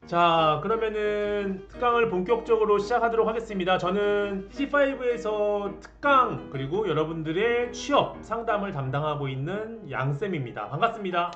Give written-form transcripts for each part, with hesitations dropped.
자, 그러면은 특강을 본격적으로 시작하도록 하겠습니다. 저는 TG5에서 특강 그리고 여러분들의 취업 상담을 담당하고 있는 양쌤입니다. 반갑습니다.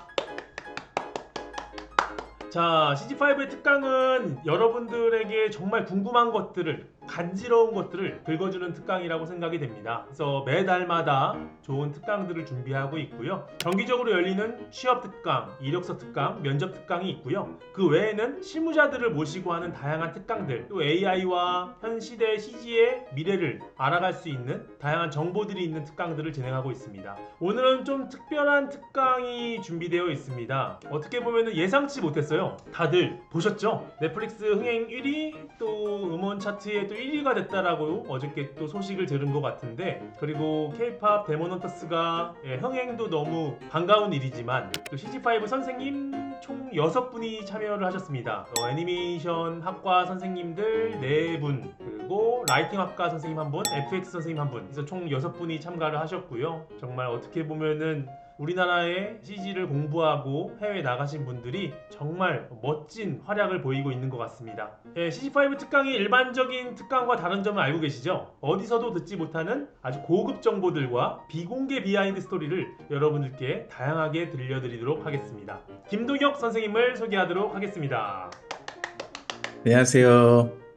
자, CG5의 특강은 여러분들에게 정말 궁금한 것들을, 간지러운 것들을 긁어주는 특강이라고 생각이 됩니다. 그래서 매달마다 좋은 특강들을 준비하고 있고요. 정기적으로 열리는 취업 특강, 이력서 특강, 면접 특강이 있고요. 그 외에는 실무자들을 모시고 하는 다양한 특강들, 또 AI와 현 시대 CG의 미래를 알아갈 수 있는 다양한 정보들이 있는 특강들을 진행하고 있습니다. 오늘은 좀 특별한 특강이 준비되어 있습니다. 어떻게 보면 예상치 못했어요. 다들 보셨죠? 넷플릭스 흥행 1위, 또 음원 차트에 또 1위가 됐다라고 어저께 또 소식을 들은 것 같은데, 그리고 K-pop 데모넌터스가 흥행도 너무 반가운 일이지만 또 CG5 선생님 총 6분이 참여를 하셨습니다. 애니메이션 학과 선생님들 4분, 그리고 라이팅 학과 선생님 1분, FX 선생님 1분, 그래서 총 6분이 참가를 하셨고요. 정말 어떻게 보면은 우리나라의 CG를 공부하고 해외에 나가신 분들이 정말 멋진 활약을 보이고 있는 것 같습니다. CG5 특강이 일반적인 특강과 다른 점을 알고 계시죠? 어디서도 듣지 못하는 아주 고급 정보들과 비공개 비하인드 스토리를 여러분들께 다양하게 들려드리도록 하겠습니다. 김동혁 선생님을 소개하도록 하겠습니다. 안녕하세요.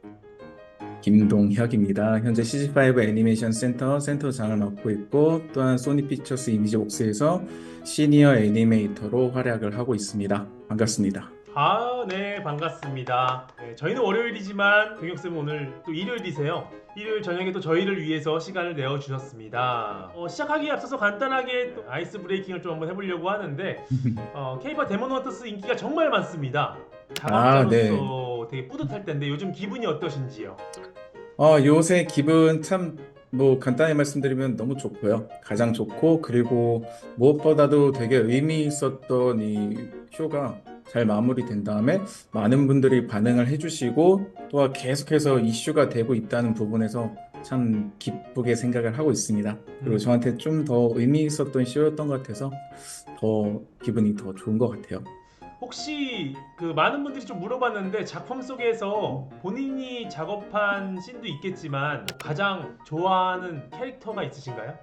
김동혁입니다. 현재 CG5 애니메이션 센터장을 맡고 있고 또한 소니 픽처스 이미지웍스에서 시니어 애니메이터로 활약을 하고 있습니다. 반갑습니다. 네, 반갑습니다. 저희는 월요일이지만 동혁쌤은 오늘 또 일요일이세요. 일요일 저녁에 또 저희를 위해서 시간을 내어주셨습니다. 시작하기에 앞서서 간단하게 또 아이스 브레이킹을 좀 한번 해보려고 하는데 K-pop 데모넌터스 인기가 정말 많습니다. 네. 작업자로서 되게 뿌듯할 텐데 요즘 기분이 어떠신지요? 요새 기분 참 간단히 말씀드리면 너무 좋고요. 가장 좋고 그리고 무엇보다도 되게 의미 있었던 이 쇼가 잘 마무리된 다음에 많은 분들이 반응을 해주시고 또한 계속해서 이슈가 되고 있다는 부분에서 참 기쁘게 생각을 하고 있습니다. 그리고 음. 저한테 좀 더 의미 있었던 쇼였던 것 같아서 더 기분이 더 좋은 것 같아요. 혹시 그 많은 분들이 좀 물어봤는데 작품 속에서 본인이 작업한 씬도 있겠지만 가장 좋아하는 캐릭터가 있으신가요?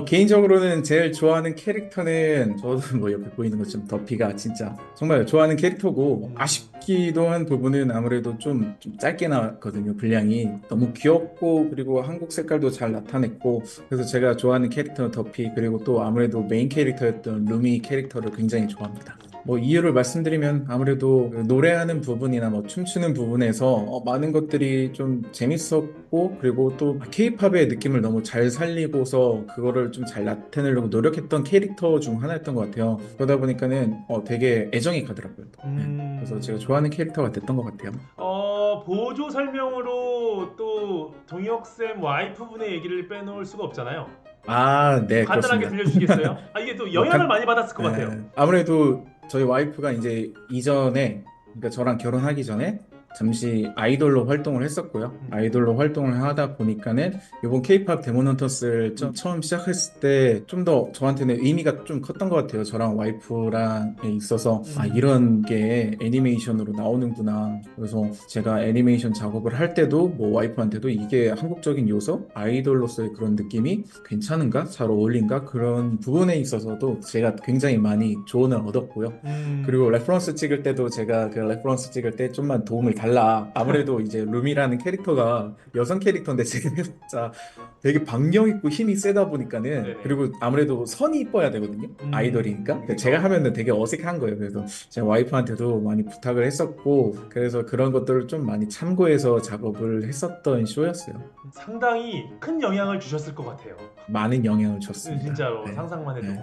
개인적으로는 제일 좋아하는 캐릭터는 저도 옆에 보이는 것처럼 더피가 진짜 정말 좋아하는 캐릭터고 아쉽기도 한 부분은 아무래도 좀 짧게 나왔거든요. 분량이 너무 귀엽고 그리고 한국 색깔도 잘 나타냈고 그래서 제가 좋아하는 캐릭터는 더피 그리고 또 아무래도 메인 캐릭터였던 루미 캐릭터를 굉장히 좋아합니다. 이유를 말씀드리면 아무래도 노래하는 부분이나 춤추는 부분에서 많은 것들이 좀 재밌었고 그리고 또 케이팝의 느낌을 너무 잘 살리고서 그거를 좀 잘 나타내려고 노력했던 캐릭터 중 하나였던 것 같아요. 그러다 보니까는 되게 애정이 가더라고요. 네. 그래서 제가 좋아하는 캐릭터가 됐던 것 같아요. 보조 설명으로 또 동혁쌤 와이프분의 얘기를 빼놓을 수가 없잖아요. 좀 네, 간단하게 그렇습니다. 들려주시겠어요? 이게 또 영향을 많이 받았을 것 같아요. 아무래도 저희 와이프가 이제 이전에, 그러니까 저랑 결혼하기 전에 잠시 아이돌로 활동을 했었고요. 아이돌로 활동을 하다 보니까는 이번 K-pop 데모넌터스를 처음 시작했을 때 좀 더 저한테는 의미가 좀 컸던 것 같아요. 저랑 와이프랑 있어서 이런 게 애니메이션으로 나오는구나. 그래서 제가 애니메이션 작업을 할 때도 와이프한테도 이게 한국적인 요소, 아이돌로서의 그런 느낌이 괜찮은가? 잘 어울린가? 그런 부분에 있어서도 제가 굉장히 많이 조언을 얻었고요. 그리고 레퍼런스 찍을 때도 제가 그 레퍼런스 찍을 때 좀만 도움을 달라. 아무래도 이제 룸이라는 캐릭터가 여성 캐릭터인데 제가 진짜 되게 박력 있고 힘이 세다 보니까는 네네. 그리고 아무래도 선이 이뻐야 되거든요. 아이돌이니까. 근데 제가 하면은 되게 어색한 거예요. 그래서 제가 와이프한테도 많이 부탁을 했었고 그래서 그런 것들을 좀 많이 참고해서 작업을 했었던 쇼였어요. 상당히 큰 영향을 주셨을 것 같아요. 많은 영향을 줬습니다. 진짜로 네. 상상만 해도. 네.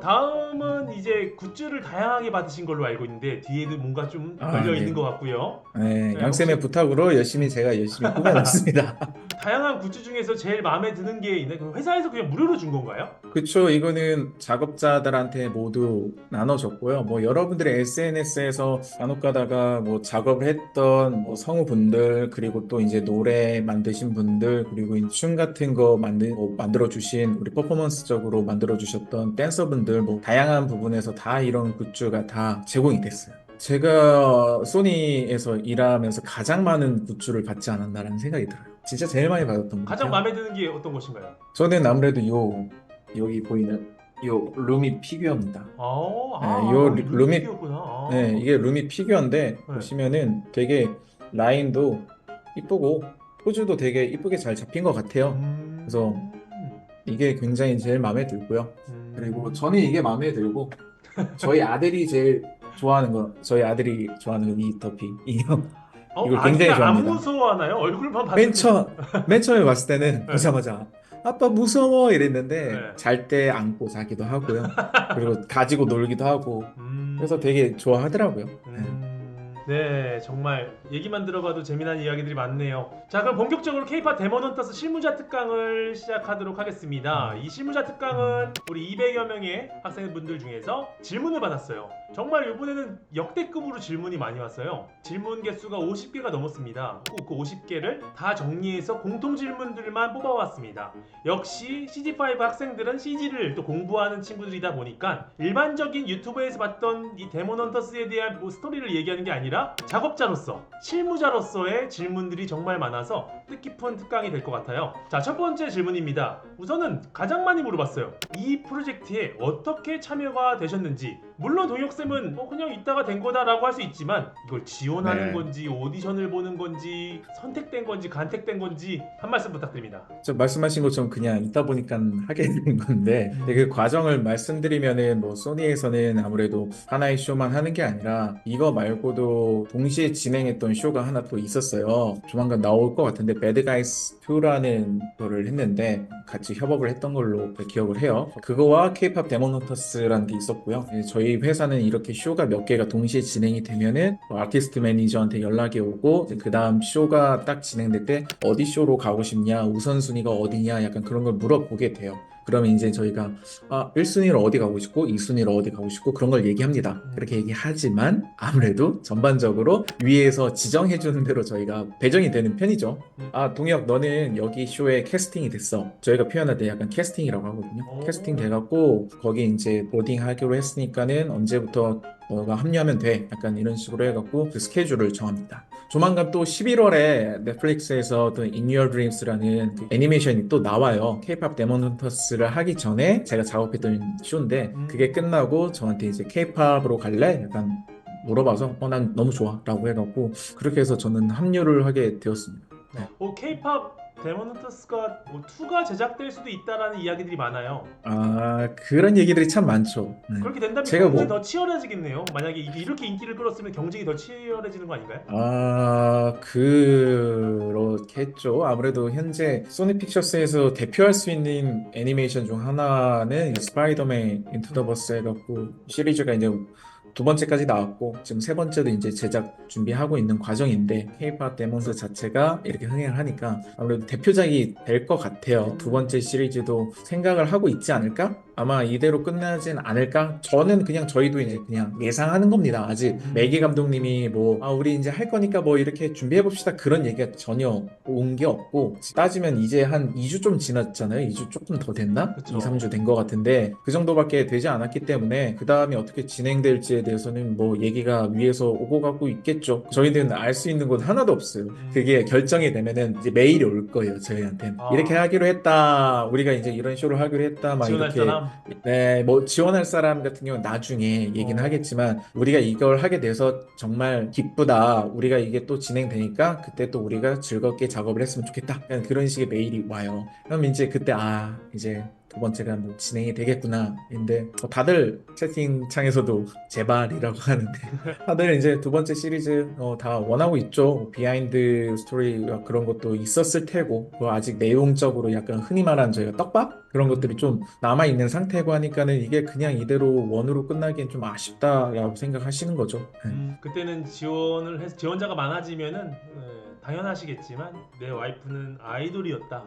다음은 이제 굿즈를 다양하게 받으신 걸로 알고 있는데 뒤에도 뭔가 좀 걸려 있는 네. 것 같고요. 네, 네, 양쌤의 혹시 부탁으로 제가 열심히 꾸며놨습니다. 다양한 굿즈 중에서 제일 마음에 드는 게 있나요? 그 회사에서 그냥 무료로 준 건가요? 그쵸. 이거는 작업자들한테 모두 나눠줬고요. 여러분들의 SNS에서 간혹 가다가 작업을 했던 성우분들, 그리고 또 이제 노래 만드신 분들, 그리고 춤 같은 거 만들어주신 우리 퍼포먼스적으로 만들어주셨던 댄서분들, 다양한 부분에서 다 이런 굿즈가 다 제공이 됐어요. 제가 소니에서 일하면서 가장 많은 굿즈를 받지 않았나라는 생각이 들어요. 진짜 제일 많이 받았던 것 가장 같아요. 마음에 드는 게 어떤 것인가요? 저는 아무래도 여기 보이는 요 루미 피규어입니다. 네, 요 여기 루미 루미피였구나. 네, 이게 루미 피규어인데 보시면은 되게 라인도 이쁘고 포즈도 되게 이쁘게 잘 잡힌 것 같아요. 그래서 이게 굉장히 제일 마음에 들고요. 그리고 저는 이게 마음에 들고 저희 아들이 좋아하는 이 더피 인형 이걸 굉장히 아기가 안 좋아합니다. 무서워하나요? 얼굴만 봤을 때. 맨 처음에 봤을 때는 보자마자 아빠 무서워 이랬는데 네. 잘 때 안고 자기도 하고요. 그리고 가지고 놀기도 하고 음. 그래서 되게 좋아하더라고요. 네, 정말 얘기만 들어봐도 재미난 이야기들이 많네요. 자, 그럼 본격적으로 K-팝 데모넌터스 실무자 특강을 시작하도록 하겠습니다. 이 실무자 특강은 우리 200여 명의 학생분들 중에서 질문을 받았어요. 정말 이번에는 역대급으로 질문이 많이 왔어요. 질문 개수가 50개가 넘었습니다. 그 50개를 다 정리해서 공통 질문들만 뽑아왔습니다. 역시 CG5 학생들은 CG를 또 공부하는 친구들이다 보니까 일반적인 유튜브에서 봤던 이 데모넌터스에 대한 뭐 스토리를 얘기하는 게 아니라 작업자로서, 실무자로서의 질문들이 정말 많아서 뜻깊은 특강이 될 것 같아요. 자, 첫 번째 질문입니다. 우선은 가장 많이 물어봤어요. 이 프로젝트에 어떻게 참여가 되셨는지. 물론 동혁쌤은 그냥 있다가 된 거다라고 할 수 있지만 이걸 지원하는 네. 건지 오디션을 보는 건지 선택된 건지 간택된 건지 한 말씀 부탁드립니다. 저 말씀하신 것처럼 그냥 있다 보니까 하게 된 건데 그 과정을 말씀드리면은 뭐 소니에서는 아무래도 하나의 쇼만 하는 게 아니라 이거 말고도 동시에 진행했던 쇼가 하나 또 있었어요. 조만간 나올 것 같은데 배드 가이스 2라는 거를 했는데 같이 협업을 했던 걸로 기억을 해요. 그거와 K-팝 데모노터스라는 게 있었고요. 저희 회사는 이렇게 쇼가 몇 개가 동시에 진행이 되면은 아티스트 매니저한테 연락이 오고 그 다음 쇼가 딱 진행될 때 어디 쇼로 가고 싶냐, 우선순위가 어디냐, 약간 그런 걸 물어보게 돼요. 그러면 이제 저희가 1순위로 어디 가고 싶고 2순위로 어디 가고 싶고 그런 걸 얘기합니다. 그렇게 얘기하지만 아무래도 전반적으로 위에서 지정해 주는 대로 저희가 배정이 되는 편이죠. 동혁 너는 여기 쇼에 캐스팅이 됐어. 저희가 표현할 때 약간 캐스팅이라고 하거든요. 캐스팅 돼갖고 거기 이제 보딩 하기로 했으니까는 언제부터 너가 합류하면 돼. 약간 이런 식으로 해갖고 그 스케줄을 정합니다. 조만간 또 11월에 넷플릭스에서 또 In Your Dreams라는 그 애니메이션이 또 나와요. K-pop 데모넌터스를 하기 전에 제가 작업했던 쇼인데 그게 끝나고 저한테 이제 K-pop으로 갈래? 약간 물어봐서 난 너무 좋아 라고 해갖고 그렇게 해서 저는 합류를 하게 되었습니다. K-팝 데모넌터스가 2가 제작될 수도 있다라는 이야기들이 많아요. 그런 얘기들이 참 많죠. 네. 그렇게 된다면 제가 경쟁이 더 치열해지겠네요. 만약에 이렇게 인기를 끌었으면 경쟁이 더 치열해지는 거 아닌가요? 그렇겠죠. 아무래도 현재 소니 픽처스에서 대표할 수 있는 애니메이션 중 하나는 스파이더맨 인투 더 버스 해갖고 시리즈가 이제 2번째까지 나왔고 지금 3번째도 이제 제작 준비하고 있는 과정인데 K-pop 데몬스 자체가 이렇게 흥행을 하니까 아무래도 대표작이 될 것 같아요. 2번째 시리즈도 생각을 하고 있지 않을까? 아마 이대로 끝나진 않을까? 저는 그냥 저희도 이제 그냥 예상하는 겁니다. 아직 매기 감독님이 우리 이제 할 거니까 이렇게 준비해 봅시다 그런 얘기가 전혀 온 게 없고 따지면 이제 한 2주 좀 지났잖아요. 2주 조금 더 됐나? 그쵸. 2, 3주 된 것 같은데 그 정도밖에 되지 않았기 때문에 그 다음에 어떻게 진행될지에 대해서는 얘기가 위에서 오고 가고 있겠죠. 저희는 알 수 있는 것 하나도 없어요. 그게 결정이 되면은 이제 메일이 올 거예요. 저희한테는 이렇게 하기로 했다. 우리가 이제 이런 쇼를 하기로 했다. 막 지원할 이렇게 사람? 네, 지원할 사람 같은 경우는 나중에 얘기는 하겠지만 우리가 이걸 하게 돼서 정말 기쁘다. 우리가 이게 또 진행되니까 그때 또 우리가 즐겁게 작업을 했으면 좋겠다. 그런 식의 메일이 와요. 그럼 이제 그때 이제 2번째가 진행이 되겠구나. 근데 다들 채팅창에서도 제발이라고 하는데 다들 이제 2번째 시리즈 다 원하고 있죠. 비하인드 스토리가 그런 것도 있었을 테고 아직 내용적으로 약간 흔히 말하는 저희가 떡밥? 그런 것들이 좀 남아있는 상태고 하니까는 이게 그냥 이대로 원으로 끝나기엔 좀 아쉽다라고 생각하시는 거죠. 그때는 지원자가 많아지면은 당연하시겠지만 내 와이프는 아이돌이었다.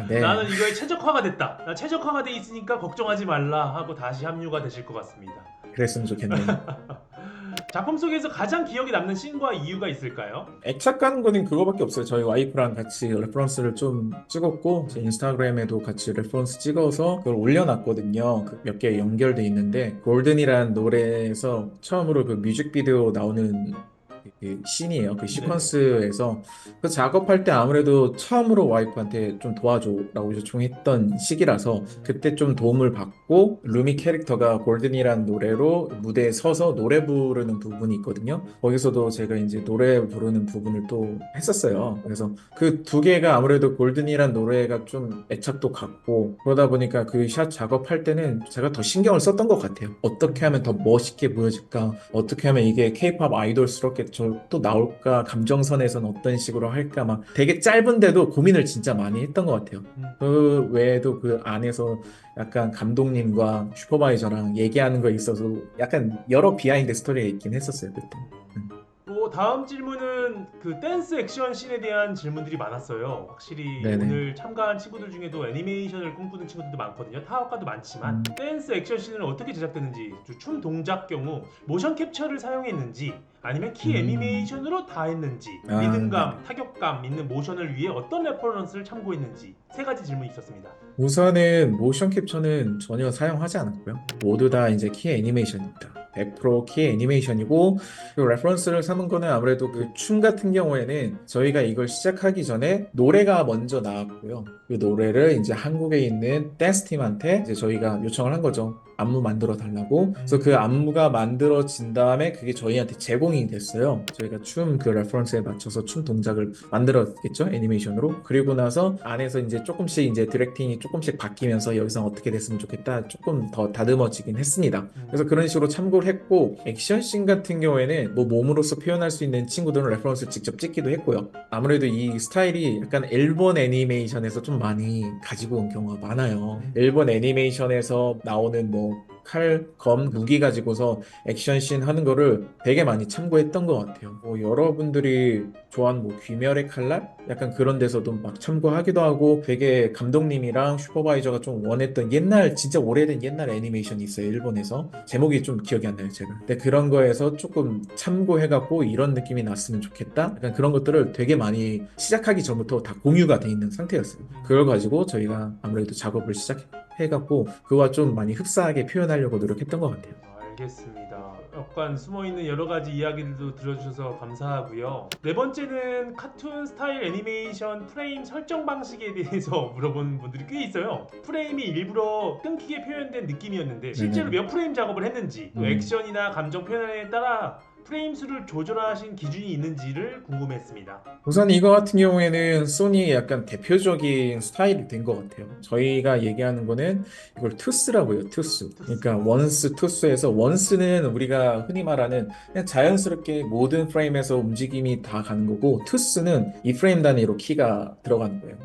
네. 나는 이거에 최적화가 됐다. 나 최적화가 돼 있으니까 걱정하지 말라 하고 다시 합류가 되실 것 같습니다. 그랬으면 좋겠네요. 작품 속에서 가장 기억에 남는 씬과 이유가 있을까요? 애착 가는 거는 그거밖에 없어요. 저희 와이프랑 같이 레퍼런스를 좀 찍었고 제 인스타그램에도 같이 레퍼런스 찍어서 그걸 올려놨거든요. 그 몇 개 연결돼 있는데 골든이란 노래에서 처음으로 그 뮤직비디오 나오는 그 씬이에요. 그 시퀀스에서 그 작업할 때 아무래도 처음으로 와이프한테 좀 도와줘라고 요청했던 시기라서 그때 좀 도움을 받고 루미 캐릭터가 골든이란 노래로 무대에 서서 노래 부르는 부분이 있거든요. 거기서도 제가 이제 노래 부르는 부분을 또 했었어요. 그래서 그 두 개가 아무래도 골든이란 노래가 좀 애착도 같고 그러다 보니까 그 샷 작업할 때는 제가 더 신경을 썼던 것 같아요. 어떻게 하면 더 멋있게 보여질까? 어떻게 하면 이게 케이팝 아이돌스럽게 또 나올까? 감정선에서는 어떤 식으로 할까? 막 되게 짧은데도 고민을 진짜 많이 했던 것 같아요. 그 외에도 그 안에서 약간 감독님과 슈퍼바이저랑 얘기하는 거에 있어서 약간 여러 비하인드 스토리가 있긴 했었어요, 그때. 또 다음 질문은 그 댄스 액션 씬에 대한 질문들이 많았어요. 확실히 네네. 오늘 참가한 친구들 중에도 애니메이션을 꿈꾸는 친구들도 많거든요. 타워과도 많지만 댄스 액션 씬은 어떻게 제작됐는지, 춤 동작 경우 모션 캡처를 사용했는지 아니면 키 애니메이션으로 다 했는지, 아, 리듬감, 타격감 있는 모션을 위해 어떤 레퍼런스를 참고했는지 세 가지 질문이 있었습니다. 우선은 모션 캡처는 전혀 사용하지 않았고요. 모두 다 이제 키 애니메이션입니다. 100%키 애니메이션이고 그 레퍼런스를 삼은 거는 아무래도 그 춤 같은 경우에는 저희가 이걸 시작하기 전에 노래가 먼저 나왔고요. 그 노래를 이제 한국에 있는 댄스 팀한테 이제 저희가 요청을 한 거죠. 안무 만들어 달라고. 그래서 그 안무가 만들어진 다음에 그게 저희한테 제공이 됐어요. 저희가 춤 그 레퍼런스에 맞춰서 춤 동작을 만들었겠죠, 애니메이션으로. 그리고 나서 안에서 이제 조금씩 이제 디렉팅이 조금씩 바뀌면서 여기서 어떻게 됐으면 좋겠다 조금 더 다듬어지긴 했습니다. 그래서 그런 식으로 참고를 했고 액션씬 같은 경우에는 뭐 몸으로서 표현할 수 있는 친구들은 레퍼런스를 직접 찍기도 했고요. 아무래도 이 스타일이 약간 일본 애니메이션에서 좀 많이 가지고 온 경우가 많아요. 일본 애니메이션에서 나오는 뭐 칼, 검, 무기 가지고서 액션씬 하는 거를 되게 많이 참고했던 것 같아요. 뭐 여러분들이 좋아하는 뭐 귀멸의 칼날? 약간 그런 데서도 막 참고하기도 하고 되게 감독님이랑 슈퍼바이저가 좀 원했던 옛날 진짜 오래된 옛날 애니메이션이 있어요. 일본에서. 제목이 좀 기억이 안 나요, 제가. 근데 그런 거에서 조금 참고해갖고 이런 느낌이 났으면 좋겠다? 약간 그런 것들을 되게 많이 시작하기 전부터 다 공유가 돼 있는 상태였어요. 그걸 가지고 저희가 아무래도 작업을 시작해갖고 그와 좀 많이 흡사하게 표현하려고 노력했던 것 같아요. 알겠습니다. 약간 숨어있는 여러 가지 이야기들도 들어주셔서 감사하고요. 네 번째는 카툰 스타일 애니메이션 프레임 설정 방식에 대해서 물어본 분들이 꽤 있어요. 프레임이 일부러 끊기게 표현된 느낌이었는데 실제로 네네. 몇 프레임 작업을 했는지, 또 액션이나 감정 표현에 따라 프레임 수를 조절하신 기준이 있는지를 궁금했습니다. 우선 이거 같은 경우에는 소니의 약간 대표적인 스타일이 된 것 같아요. 저희가 얘기하는 거는 이걸 투스라고 해요, 투스. 그러니까 원스, 투스에서 원스는 우리가 흔히 말하는 그냥 자연스럽게 모든 프레임에서 움직임이 다 가는 거고 투스는 이 프레임 단위로 키가 들어가는 거예요.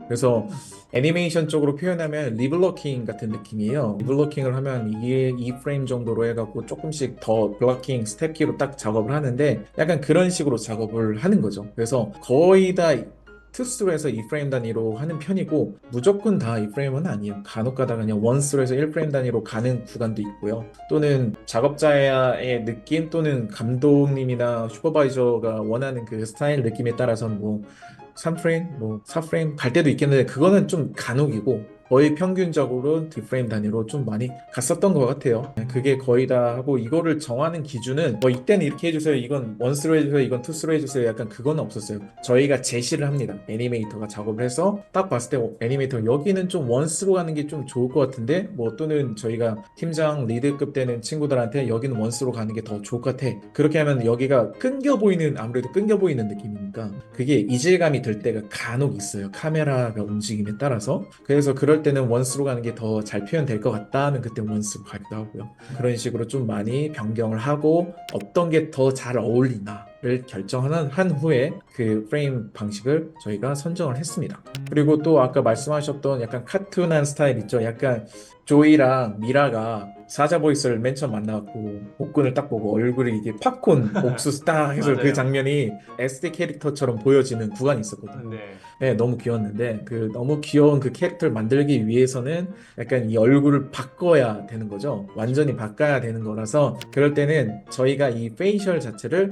그래서 애니메이션 쪽으로 표현하면 리블로킹 같은 느낌이에요. 리블로킹을 하면 이게 2프레임 정도로 해갖고 조금씩 더 블로킹 스텝키로 딱 작업을 하는데 약간 그런 식으로 작업을 하는 거죠. 그래서 거의 다 투스로 해서 2프레임 단위로 하는 편이고 무조건 다 2프레임은 아니에요. 간혹 가다가 그냥 원스로 해서 1프레임 단위로 가는 구간도 있고요. 또는 작업자의 느낌 또는 감독님이나 슈퍼바이저가 원하는 그 스타일 느낌에 따라서는 뭐 3프레임, 뭐 4프레임 갈 때도 있겠는데 그거는 좀 간혹이고 거의 평균적으로 2프레임 단위로 좀 많이 갔었던 것 같아요. 그게 거의 다 하고 이거를 정하는 기준은 뭐 이때는 이렇게 해주세요. 이건 원스로 해주세요. 이건 투스로 해주세요. 약간 그건 없었어요. 저희가 제시를 합니다. 애니메이터가 작업을 해서 딱 봤을 때 애니메이터 여기는 좀 원스로 가는 게 좀 좋을 것 같은데 뭐 또는 저희가 팀장 리드급 되는 친구들한테 여기는 원스로 가는 게 더 좋을 것 같아. 그렇게 하면 여기가 끊겨 보이는 아무래도 끊겨 보이는 느낌이니까 그게 이질감이 들 때가 간혹 있어요. 카메라가 움직임에 따라서. 그래서 그럴 때는 원스로 가는 게 더 잘 표현될 것 같다 하면 그때 원스로 가기도 하고요. 그런 식으로 좀 많이 변경을 하고 어떤 게 더 잘 어울리나 결정한 한 후에 그 프레임 방식을 저희가 선정을 했습니다. 그리고 또 아까 말씀하셨던 약간 카툰한 스타일 있죠. 약간 조이랑 미라가 사자 보이스를 맨 처음 만나고 복근을 딱 보고 얼굴이 이게 팝콘 옥수수 딱 해서 그 맞아요. 장면이 SD 캐릭터처럼 보여지는 구간이 있었거든요. 네. 네, 너무 귀여웠는데 그 너무 귀여운 그 캐릭터를 만들기 위해서는 약간 이 얼굴을 바꿔야 되는 거죠. 완전히 바꿔야 되는 거라서 그럴 때는 저희가 이 페이셜 자체를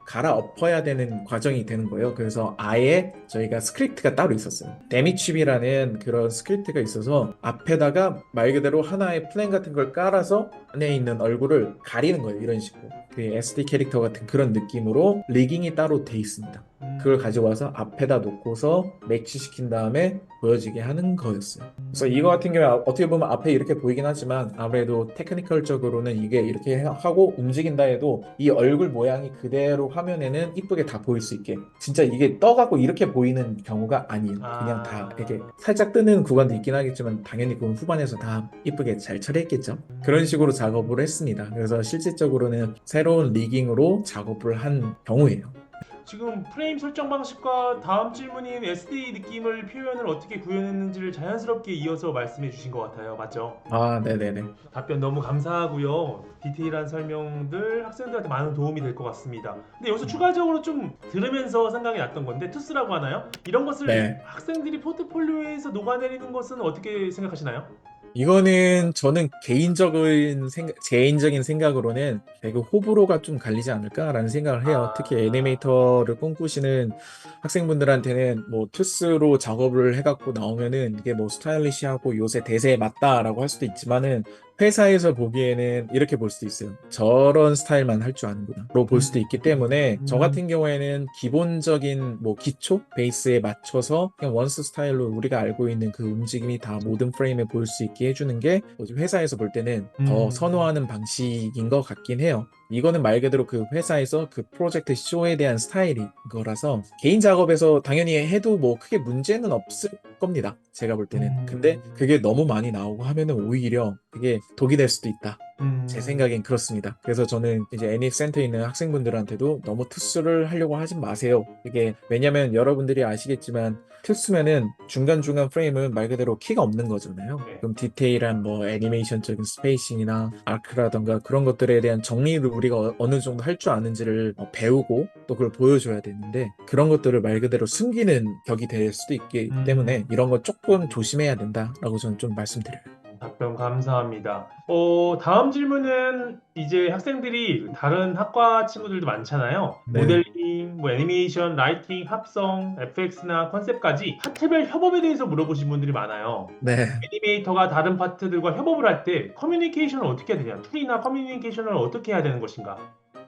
갈아엎어야 되는 과정이 되는 거예요. 그래서 아예 저희가 스크립트가 따로 있었어요. 데미칩이라는 그런 스크립트가 있어서 앞에다가 말 그대로 하나의 플랜 같은 걸 깔아서 안에 있는 얼굴을 가리는 거예요. 이런 식으로. 그 SD 캐릭터 같은 그런 느낌으로 리깅이 따로 돼 있습니다. 그걸 가져와서 앞에다 놓고서 매치시킨 다음에 보여지게 하는 거였어요. 그래서 이거 같은 경우에 어떻게 보면 앞에 이렇게 보이긴 하지만 아무래도 테크니컬적으로는 이게 이렇게 하고 움직인다 해도 이 얼굴 모양이 그대로 화면에는 이쁘게 다 보일 수 있게 진짜 이게 떠가고 이렇게 보이는 경우가 아니에요. 그냥 다 이렇게 살짝 뜨는 구간도 있긴 하겠지만 당연히 그건 후반에서 다 이쁘게 잘 처리했겠죠. 그런 식으로 작업을 했습니다. 그래서 실질적으로는 새로운 리깅으로 작업을 한 경우예요. 지금 프레임 설정 방식과 다음 질문인 SD 느낌을 표현을 어떻게 구현했는지를 자연스럽게 이어서 말씀해 주신 것 같아요. 맞죠? 아, 네네네. 답변 너무 감사하고요. 디테일한 설명들 학생들한테 많은 도움이 될 것 같습니다. 근데 여기서 추가적으로 좀 들으면서 생각이 났던 건데 투스라고 하나요? 이런 것을 네. 학생들이 포트폴리오에서 녹아내리는 것은 어떻게 생각하시나요? 이거는 저는 개인적인 생각으로는 되게 호불호가 좀 갈리지 않을까라는 생각을 해요. 특히 애니메이터를 꿈꾸시는 학생분들한테는 뭐 투스로 작업을 해갖고 나오면은 이게 뭐 스타일리시하고 요새 대세에 맞다라고 할 수도 있지만은 회사에서 보기에는 이렇게 볼 수도 있어요. 저런 스타일만 할 줄 아는구나로 볼 수도 있기 때문에 저 같은 경우에는 기본적인 뭐 기초 베이스에 맞춰서 그냥 원스 스타일로 우리가 알고 있는 그 움직임이 다 모든 프레임에 보일 수 있게 해주는 게 회사에서 볼 때는 더 선호하는 방식인 것 같긴 해요. 이거는 말 그대로 그 회사에서 그 프로젝트 쇼에 대한 스타일인 거라서 개인 작업에서 당연히 해도 뭐 크게 문제는 없을 겁니다. 제가 볼 때는. 근데 그게 너무 많이 나오고 하면은 오히려 그게 독이 될 수도 있다. 제 생각엔 그렇습니다. 그래서 저는 이제 애니센터에 있는 학생분들한테도 너무 투스를 하려고 하지 마세요. 이게 왜냐면 여러분들이 아시겠지만 투스면은 중간중간 프레임은 말 그대로 키가 없는 거잖아요. 네. 그럼 디테일한 뭐 애니메이션적인 스페이싱이나 아크라던가 그런 것들에 대한 정리를 우리가 어느 정도 할 줄 아는지를 배우고 또 그걸 보여줘야 되는데 그런 것들을 말 그대로 숨기는 격이 될 수도 있기 때문에 이런 거 조금 조심해야 된다라고 저는 좀 말씀드려요. 답변 감사합니다. 다음 질문은 이제 학생들이 다른 학과 친구들도 많잖아요. 네. 모델링, 뭐 애니메이션, 라이팅, 합성, FX나 컨셉까지 파트별 협업에 대해서 물어보신 분들이 많아요. 네. 애니메이터가 다른 파트들과 협업을 할 때 커뮤니케이션을 어떻게 해야 되냐? 툴이나 커뮤니케이션을 어떻게 해야 되는 것인가?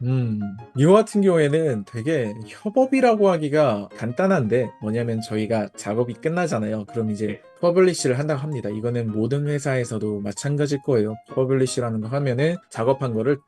음, 이거 같은 경우에는 되게 협업이라고 하기가 간단한데 뭐냐면 저희가 작업이 끝나잖아요. 그럼 이제 네. 퍼블리시를 한다고 합니다. 이거는 모든 회사에서도 마찬가지일 거예요. 퍼블리시라는 거 하면은 작업한 거를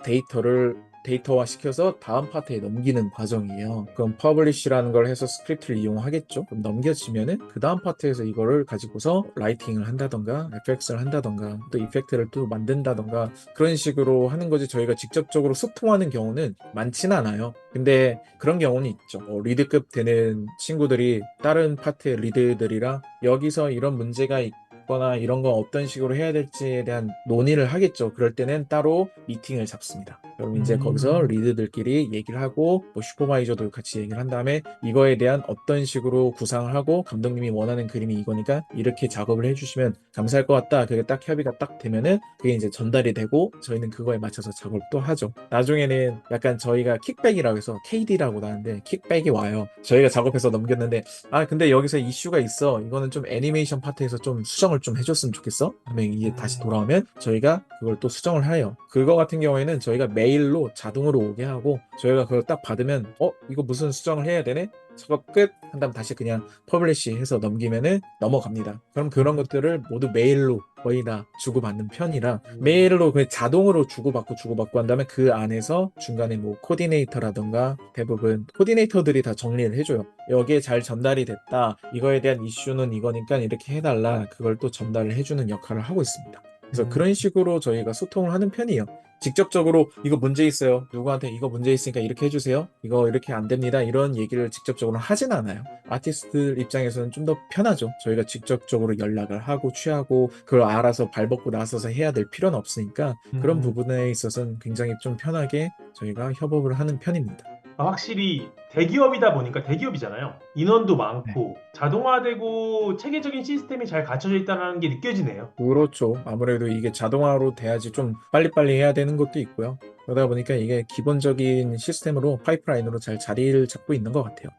데이터화 시켜서 다음 파트에 넘기는 과정이에요. 그럼 퍼블리시라는 걸 해서 스크립트를 이용하겠죠. 그럼 넘겨지면은 그 다음 파트에서 이거를 가지고서 라이팅을 한다던가 FX를 한다던가 또 이펙트를 또 만든다던가 그런 식으로 하는 거지 저희가 직접적으로 소통하는 경우는 많지는 않아요. 근데 그런 경우는 있죠. 리드급 되는 친구들이 다른 파트의 리드들이랑 여기서 이런 문제가 있거나 이런 거 어떤 식으로 해야 될지에 대한 논의를 하겠죠. 그럴 때는 따로 미팅을 잡습니다. 그럼 이제 거기서 리드들끼리 얘기를 하고 뭐 슈퍼바이저도 같이 얘기를 한 다음에 이거에 대한 어떤 식으로 구상을 하고 감독님이 원하는 그림이 이거니까 이렇게 작업을 해주시면 감사할 것 같다. 그게 딱 협의가 딱 되면은 그게 이제 전달이 되고 저희는 그거에 맞춰서 작업을 또 하죠. 나중에는 약간 저희가 킥백이라고 해서 KD라고 나는데 킥백이 와요. 저희가 작업해서 넘겼는데 근데 여기서 이슈가 있어. 이거는 좀 애니메이션 파트에서 좀 수정을 좀 해줬으면 좋겠어. 그러면 이게 다시 돌아오면 저희가 그걸 또 수정을 해요. 그거 같은 경우에는 저희가 메일로 자동으로 오게 하고 저희가 그걸 딱 받으면 이거 무슨 수정을 해야 되네? 작업 끝! 한 다음 다시 그냥 퍼블리시 해서 넘기면은 넘어갑니다. 그럼 그런 것들을 모두 메일로 거의 다 주고받는 편이라 메일로 그냥 자동으로 주고받고 한 다음에 그 안에서 중간에 뭐 코디네이터라던가 대부분 코디네이터들이 다 정리를 해줘요. 여기에 잘 전달이 됐다. 이거에 대한 이슈는 이거니까 이렇게 해달라. 그걸 또 전달을 해주는 역할을 하고 있습니다. 그래서 그런 식으로 저희가 소통을 하는 편이에요. 직접적으로 이거 문제 있어요. 누구한테 이거 문제 있으니까 이렇게 해주세요. 이거 이렇게 안 됩니다. 이런 얘기를 직접적으로 하진 않아요. 아티스트 입장에서는 좀 더 편하죠. 저희가 직접적으로 연락을 하고 취하고 그걸 알아서 발벗고 나서서 해야 될 필요는 없으니까 그런 음. 부분에 있어서는 굉장히 좀 편하게 저희가 협업을 하는 편입니다. 확실히 대기업이다 보니까 대기업이잖아요. 인원도 네. 많고 자동화되고 체계적인 시스템이 잘 갖춰져 있다는 게 느껴지네요. 그렇죠. 아무래도 이게 자동화로 돼야지 좀 빨리빨리 해야 되는 것도 있고요. 그러다 보니까 이게 기본적인 시스템으로 파이프라인으로 잘 자리를 잡고 있는 것 같아요.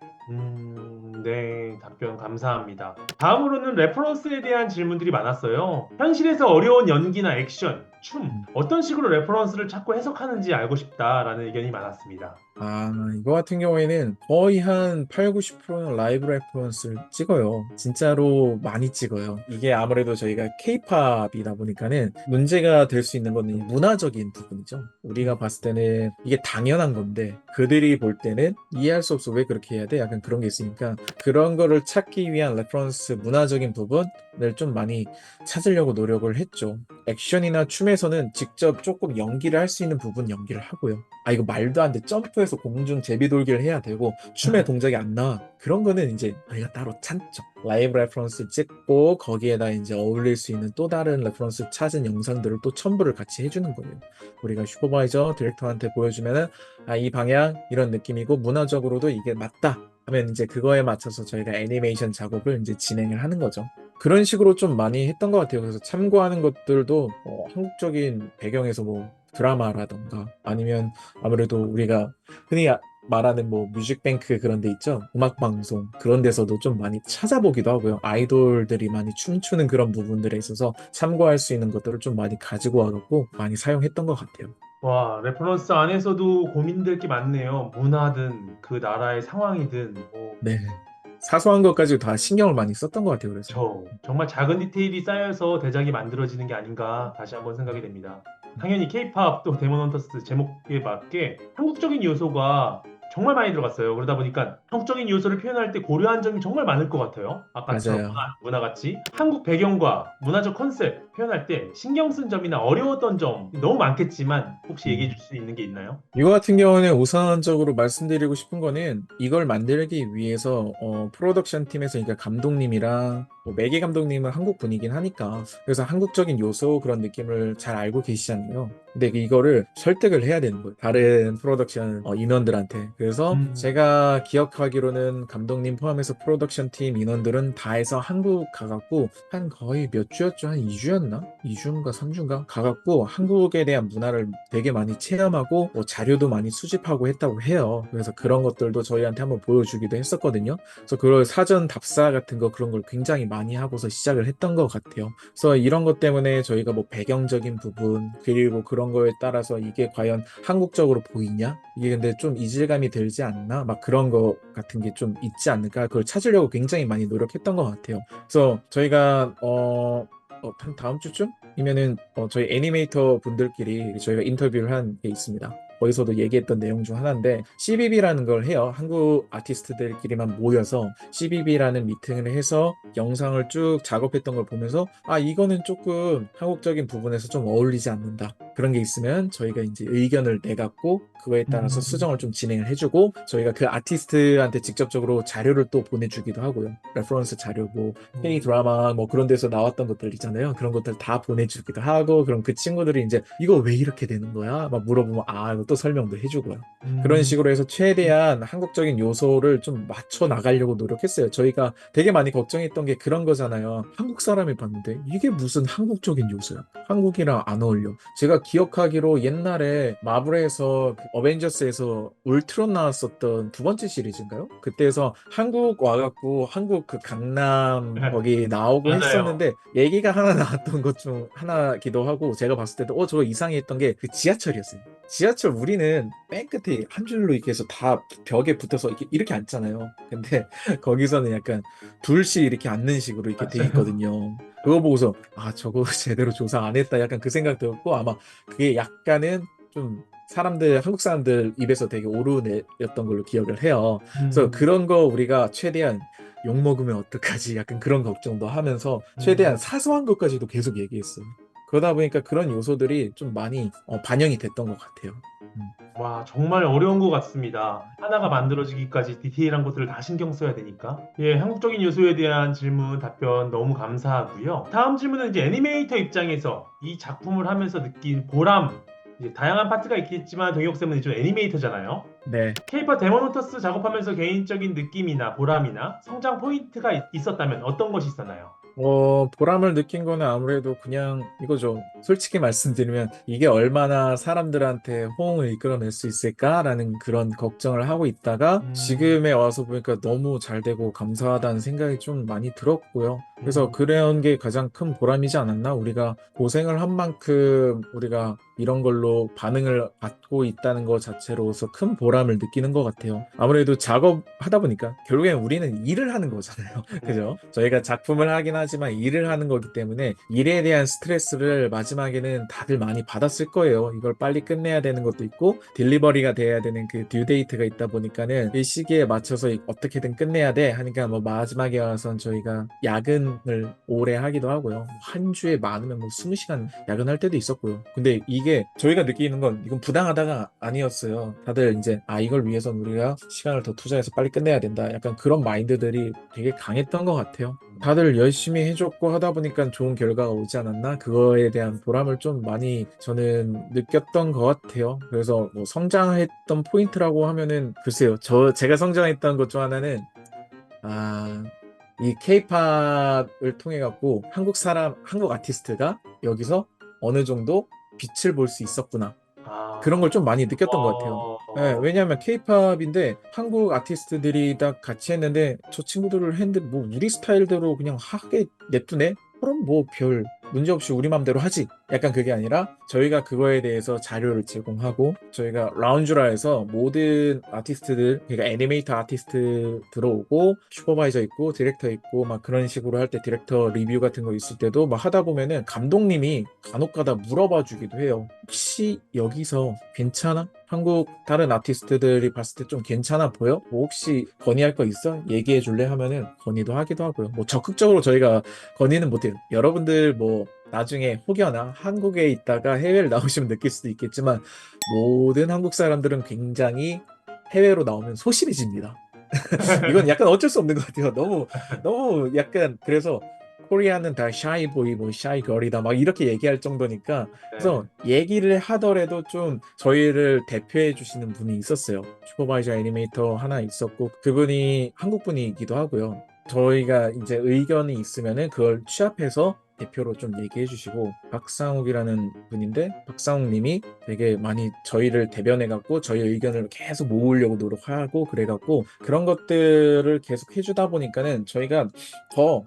네, 답변 감사합니다. 다음으로는 레퍼런스에 대한 질문들이 많았어요. 현실에서 어려운 연기나 액션, 춤, 음. 어떤 식으로 레퍼런스를 찾고 해석하는지 알고 싶다라는 의견이 많았습니다. 이거 같은 경우에는 거의 한 8, 90%는 라이브 레퍼런스를 찍어요. 진짜로 많이 찍어요. 이게 아무래도 저희가 케이팝이다 보니까는 문제가 될 수 있는 거는 이 문화적인 부분이죠. 우리가 봤을 때는 이게 당연한 건데 그들이 볼 때는 이해할 수 없어. 왜 그렇게 해야 돼? 약간 그런 게 있으니까 그런 거를 찾기 위한 레퍼런스 문화적인 부분을 좀 많이 찾으려고 노력을 했죠. 액션이나 춤에서는 직접 조금 연기를 할 수 있는 부분 연기를 하고요. 이거 말도 안 돼. 점프해서 공중 제비돌기를 해야 되고 춤의 동작이 안 나와. 그런 거는 이제 저희가 따로 찾죠. 라이브 레퍼런스 찍고 거기에다 이제 어울릴 수 있는 또 다른 레퍼런스 찾은 영상들을 또 첨부를 같이 해주는 거예요. 우리가 슈퍼바이저 디렉터한테 보여주면은 이 방향 이런 느낌이고 문화적으로도 이게 맞다 하면 이제 그거에 맞춰서 저희가 애니메이션 작업을 이제 진행을 하는 거죠. 그런 식으로 좀 많이 했던 것 같아요. 그래서 참고하는 것들도 한국적인 배경에서 뭐 드라마라던가 아니면 아무래도 우리가 흔히 말하는 뭐 뮤직뱅크 그런 데 있죠. 음악방송 그런 데서도 좀 많이 찾아보기도 하고요. 아이돌들이 많이 춤추는 그런 부분들에 있어서 참고할 수 있는 것들을 좀 많이 가지고 와갖고 많이 사용했던 것 같아요. 와, 레퍼런스 안에서도 고민될 게 많네요. 문화든 그 나라의 상황이든 네. 사소한 것까지 다 신경을 많이 썼던 것 같아요. 그래서. 정말 작은 디테일이 쌓여서 대작이 만들어지는 게 아닌가 다시 한번 생각이 됩니다. 당연히 K-팝 또 데몬 헌터스 제목에 맞게 한국적인 요소가 정말 많이 들어갔어요. 그러다 보니까 한국적인 요소를 표현할 때 고려한 점이 정말 많을 것 같아요. 아까처럼 맞아요. 문화같이 한국 배경과 문화적 컨셉 표현할 때 신경 쓴 점이나 어려웠던 점 너무 많겠지만 혹시 얘기해 음. 줄 수 있는 게 있나요? 이거 같은 경우는 우선적으로 말씀드리고 싶은 거는 이걸 만들기 위해서 프로덕션 팀에서 그러니까 감독님이랑 뭐 매개 감독님은 한국 분이긴 하니까 그래서 한국적인 요소 그런 느낌을 잘 알고 계시잖아요. 근데 이거를 설득을 해야 되는 거예요. 다른 프로덕션 인원들한테. 그래서 음, 제가 기억하기로는 감독님 포함해서 프로덕션 팀 인원들은 다 해서 한국 가갖고 한 거의 몇 주였죠? 한 2주였나? 2주인가 3주인가? 가갖고 한국에 대한 문화를 되게 많이 체험하고 뭐 자료도 많이 수집하고 했다고 해요. 그래서 그런 것들도 저희한테 한번 보여주기도 했었거든요. 그래서 그걸 사전 답사 같은 거 그런 걸 굉장히 많이 하고서 시작을 했던 것 같아요. 그래서 이런 것 때문에 저희가 뭐 배경적인 부분 그리고 그런 거에 따라서 이게 과연 한국적으로 보이냐? 이게 근데 좀 이질감이 들지 않나? 막 그런 거 같은 게 좀 있지 않을까? 그걸 찾으려고 굉장히 많이 노력했던 것 같아요. 그래서 저희가 한 다음 주쯤이면은 저희 애니메이터 분들끼리 저희가 인터뷰를 한 게 있습니다. 거기서도 얘기했던 내용 중 하나인데 CBB라는 걸 해요. 한국 아티스트들끼리만 모여서 CBB라는 미팅을 해서 영상을 쭉 작업했던 걸 보면서 이거는 조금 한국적인 부분에서 좀 어울리지 않는다. 그런 게 있으면 저희가 이제 의견을 내갖고 그거에 따라서 음, 수정을 좀 진행을 해주고 저희가 그 아티스트한테 직접적으로 자료를 또 보내주기도 하고요. 레퍼런스 자료 뭐 K 드라마 뭐 그런 데서 나왔던 것들 있잖아요. 그런 것들 다 보내주기도 하고 그럼 그 친구들이 이제 이거 왜 이렇게 되는 거야? 막 물어보면 이거 또 설명도 해주고요. 그런 음, 식으로 해서 최대한 한국적인 요소를 좀 맞춰 나가려고 노력했어요. 저희가 되게 많이 걱정했던 게 그런 거잖아요. 한국 사람이 봤는데 이게 무슨 한국적인 요소야? 한국이랑 안 어울려. 제가 기억하기로 옛날에 마블에서 그 어벤져스에서 울트론 나왔었던 두 번째 시리즈인가요? 그때에서 한국 와갖고 한국 그 강남 거기 나오고 맞아요. 했었는데 얘기가 하나 나왔던 것 중 하나기도 하고 제가 봤을 때도 저거 이상했던 게 그 지하철이었어요. 지하철 우리는 맨 끝에 한 줄로 이렇게 해서 다 벽에 붙어서 이렇게 앉잖아요. 근데 거기서는 약간 둘씩 이렇게 앉는 식으로 이렇게 돼 맞아요. 있거든요. 그거 보고서 저거 제대로 조사 안 했다 약간 그 생각 들었고 아마 그게 약간은 좀 한국 사람들 입에서 되게 오르내렸던 걸로 기억을 해요. 그래서 음, 그런 거 우리가 최대한 욕 먹으면 어떡하지? 약간 그런 걱정도 하면서 최대한 음. 사소한 것까지도 계속 얘기했어요. 그러다 보니까 그런 요소들이 좀 많이 반영이 됐던 것 같아요. 와, 정말 어려운 것 같습니다. 하나가 만들어지기까지 디테일한 것들을 다 신경 써야 되니까. 예, 한국적인 요소에 대한 질문, 답변 너무 감사하고요. 다음 질문은 이제 애니메이터 입장에서 이 작품을 하면서 느낀 보람, 이제 다양한 파트가 있겠지만 동혁쌤은 이제 애니메이터잖아요. 네. 케이팝 데모노터스 작업하면서 개인적인 느낌이나 보람이나 성장 포인트가 있었다면 어떤 것이 있었나요? 보람을 느낀 거는 아무래도 그냥 이거죠. 솔직히 말씀드리면 이게 얼마나 사람들한테 호응을 이끌어낼 수 있을까라는 그런 걱정을 하고 있다가 음, 지금에 와서 보니까 너무 잘 되고 감사하다는 생각이 좀 많이 들었고요. 그래서 음, 그런 게 가장 큰 보람이지 않았나? 우리가 고생을 한 만큼 우리가 이런 걸로 반응을 받고 있다는 것 자체로서 큰 보람을 느끼는 것 같아요. 아무래도 작업하다 보니까 결국엔 우리는 일을 하는 거잖아요. 네. 그죠? 저희가 작품을 하긴 하지만 일을 하는 거기 때문에 일에 대한 스트레스를 마지막에는 다들 많이 받았을 거예요. 이걸 빨리 끝내야 되는 것도 있고 딜리버리가 돼야 되는 그 듀데이트가 있다 보니까는 이 시기에 맞춰서 어떻게든 끝내야 돼 하니까 뭐 마지막에 와선 저희가 야근을 오래 하기도 하고요. 한 주에 많으면 뭐 20시간 야근할 때도 있었고요. 근데 이게 저희가 느끼는 건 이건 부당하다가 아니었어요. 다들 이제 이걸 위해서 우리가 시간을 더 투자해서 빨리 끝내야 된다. 약간 그런 마인드들이 되게 강했던 것 같아요. 다들 열심히 해줬고 하다 보니까 좋은 결과가 오지 않았나? 그거에 대한 보람을 좀 많이 저는 느꼈던 것 같아요. 그래서 뭐 성장했던 포인트라고 하면은 글쎄요. 제가 성장했던 것 중 하나는 아, 이 케이팝을 통해 갖고 한국 아티스트가 여기서 어느 정도 빛을 볼 수 있었구나. 그런 아, 걸 좀 많이 느꼈던 것 같아요. 예, 어, 왜냐하면 케이팝인데 한국 아티스트들이 다 같이 했는데 저 친구들을 했는데 뭐 우리 스타일대로 그냥 하게 냅두네? 그럼 뭐 별 문제 없이 우리 맘대로 하지. 약간 그게 아니라 저희가 그거에 대해서 자료를 제공하고 저희가 라운주라 해서 모든 아티스트들 그러니까 애니메이터 아티스트 들어오고 슈퍼바이저 있고 디렉터 있고 막 그런 식으로 할 때 디렉터 리뷰 같은 거 있을 때도 막 하다 보면은 감독님이 간혹가다 물어봐 주기도 해요. 혹시 여기서 괜찮아? 한국 다른 아티스트들이 봤을 때 좀 괜찮아 보여? 뭐 혹시 건의할 거 있어? 얘기해 줄래? 하면은 건의도 하기도 하고요. 뭐 적극적으로 저희가 건의는 못해요. 여러분들 뭐 나중에 혹여나 한국에 있다가 해외를 나오시면 느낄 수도 있겠지만 모든 한국 사람들은 굉장히 해외로 나오면 소심해집니다. 이건 약간 어쩔 수 없는 것 같아요. 너무 약간 그래서 코리아는 다 샤이보이 뭐 샤이걸이다 막 이렇게 얘기할 정도니까 네. 그래서 얘기를 하더라도 좀 저희를 대표해 주시는 분이 있었어요. 슈퍼바이저 애니메이터 하나 있었고 그분이 한국 분이기도 하고요. 저희가 이제 의견이 있으면은 그걸 취합해서 대표로 좀 얘기해 주시고 박상욱이라는 분인데 박상욱 님이 되게 많이 저희를 대변해 갖고 저희 의견을 계속 모으려고 노력하고 그래 갖고 그런 것들을 계속 해주다 보니까는 저희가 더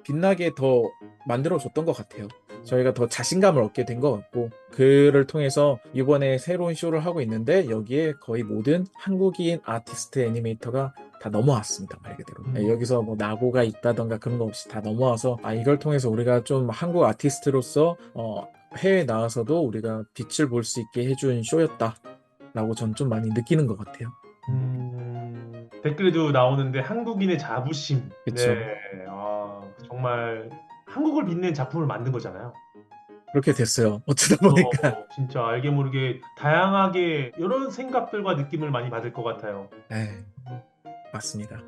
빛나게 더 만들어 줬던 것 같아요. 저희가 더 자신감을 얻게 된 것 같고 그를 통해서 이번에 새로운 쇼를 하고 있는데 여기에 거의 모든 한국인 아티스트 애니메이터가 다 넘어왔습니다. 말 그대로. 네, 음, 여기서 뭐 낙오가 있다던가 그런 거 없이 다 넘어와서 이걸 통해서 우리가 좀 한국 아티스트로서 해외에 나와서도 우리가 빛을 볼 수 있게 해준 쇼였다라고 전 좀 많이 느끼는 것 같아요. 댓글에도 나오는데 한국인의 자부심. 네, 그렇죠. 정말 한국을 빛낸 작품을 만든 거잖아요. 그렇게 됐어요. 어쩌다 보니까. 진짜 알게 모르게 다양하게 이런 생각들과 느낌을 많이 받을 것 같아요. 네, 맞습니다.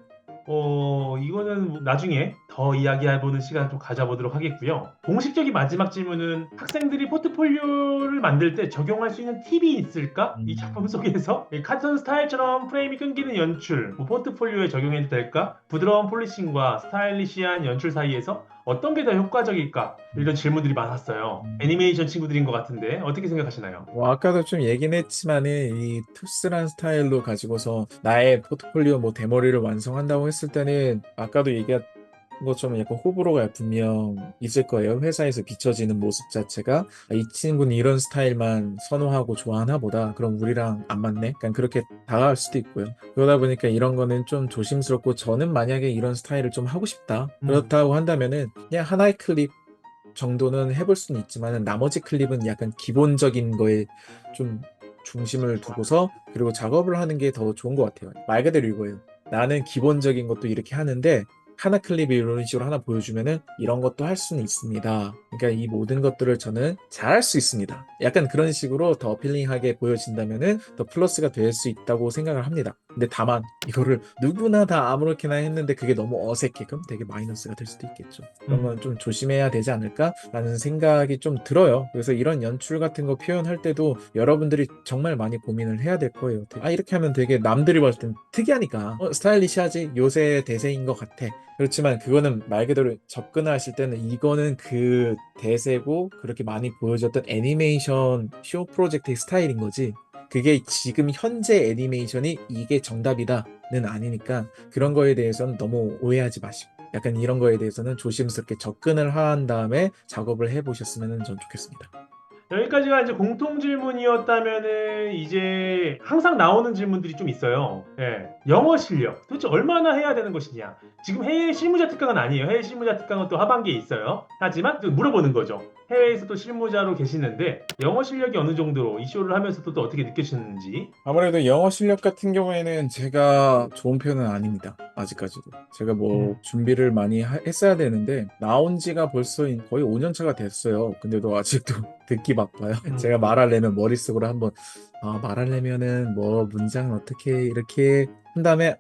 이거는 나중에 더 이야기해보는 시간 좀 가져보도록 하겠고요. 공식적인 마지막 질문은 학생들이 포트폴리오를 만들 때 적용할 수 있는 팁이 있을까? 이 작품 음, 속에서 이 카툰 스타일처럼 프레임이 끊기는 연출, 뭐 포트폴리오에 적용해도 될까? 부드러운 폴리싱과 스타일리시한 연출 사이에서 어떤 게 더 효과적일까? 이런 질문들이 많았어요. 음. 애니메이션 친구들인 것 같은데 어떻게 생각하시나요? 뭐 아까도 좀 얘기는 했지만은 이 투스란 스타일로 가지고서 나의 포트폴리오 뭐 대머리를 완성한다고 했을 때는 아까도 얘기한 것처럼 약간 호불호가 분명 있을 거예요. 회사에서 비춰지는 모습 자체가 이 친구는 이런 스타일만 선호하고 좋아하나 보다. 그럼 우리랑 안 맞네. 약간 그렇게 다가갈 수도 있고요. 그러다 보니까 이런 거는 좀 조심스럽고 저는 만약에 이런 스타일을 좀 하고 싶다. 음, 그렇다고 한다면은 그냥 하나의 클립 정도는 해볼 수는 있지만 나머지 클립은 약간 기본적인 거에 좀 중심을 두고서 그리고 작업을 하는 게 더 좋은 것 같아요. 말 그대로 이거예요. 나는 기본적인 것도 이렇게 하는데 하나 클립 이런 식으로 하나 보여주면은 이런 것도 할 수는 있습니다. 그러니까 이 모든 것들을 저는 잘할 수 있습니다. 약간 그런 식으로 더 어필링하게 보여진다면은 더 플러스가 될 수 있다고 생각을 합니다. 근데 다만 이거를 누구나 다 아무렇게나 했는데 그게 너무 어색해. 그럼 되게 마이너스가 될 수도 있겠죠. 그런 건 좀 조심해야 되지 않을까라는 생각이 좀 들어요. 그래서 이런 연출 같은 거 표현할 때도 여러분들이 정말 많이 고민을 해야 될 거예요. 아, 이렇게 하면 되게 남들이 봤을 땐 특이하니까 스타일리시하지, 요새 대세인 것 같아. 그렇지만 그거는 말 그대로 접근을 하실 때는 이거는 그 대세고 그렇게 많이 보여줬던 애니메이션 쇼 프로젝트의 스타일인 거지, 그게 지금 현재 애니메이션이 이게 정답이다는 아니니까 그런 거에 대해서는 너무 오해하지 마시고 약간 이런 거에 대해서는 조심스럽게 접근을 한 다음에 작업을 해보셨으면 전 좋겠습니다. 여기까지가 이제 공통 질문이었다면은 이제 항상 나오는 질문들이 좀 있어요. 예. 영어 실력 도대체 얼마나 해야 되는 것이냐. 지금 해외 실무자 특강은 아니에요. 해외 실무자 특강은 또 하반기에 있어요. 하지만 또 물어보는 거죠. 해외에서 또 실무자로 계시는데 영어 실력이 어느 정도로 이 쇼를 하면서도 또 어떻게 느껴지는지. 아무래도 영어 실력 같은 경우에는 제가 좋은 편은 아닙니다. 아직까지도. 제가 뭐 준비를 많이 했어야 되는데 나온 지가 벌써 거의 5년 차가 됐어요. 근데도 아직도 듣기 바빠요. 제가 말하려면 머릿속으로 한번 말하려면은 뭐 문장 어떻게 이렇게 한 다음에